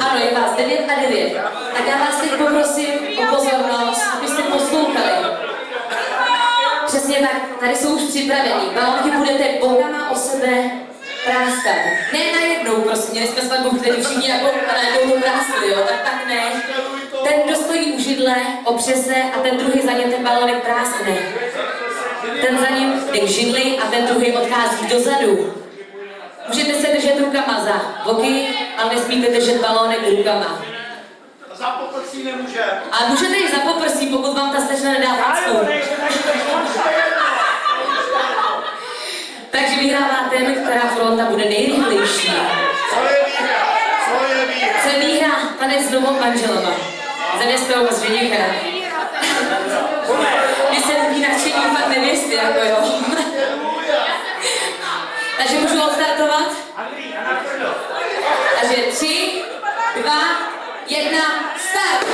Ano, je vás 9 a 9. Tak já vás teď poprosím o pozornost, abyste poslouchali. Přesně tak, tady jsou už připravení. Balonky budete bokama o sebe práskat. Ne najednou, prosím, měli jsme svatbu, který všichni jako najednou to práskli, jo, tak ne. Ten, kdo stojí u židle, opře se a ten druhý za něm ten balonek práskne. Ten za ním jde k židli a ten druhý odchází dozadu. Můžete se držet rukama za boky, ale nesmíte držet balónek rukama. Za poprsí nemůže. A můžete i za poprsí, pokud vám ta slečna nedá facku. Takže vyhrává ten, která fronta bude nejrychlejší. Co je výhra? Co je výhra? Co je výhra? Tanec s novou manželova. Zanespěl s ženichem. Když se líbí nadšení fakt nevěsty, jako jo. Takže můžu odstartovat? Takže 3, 2, 1, start!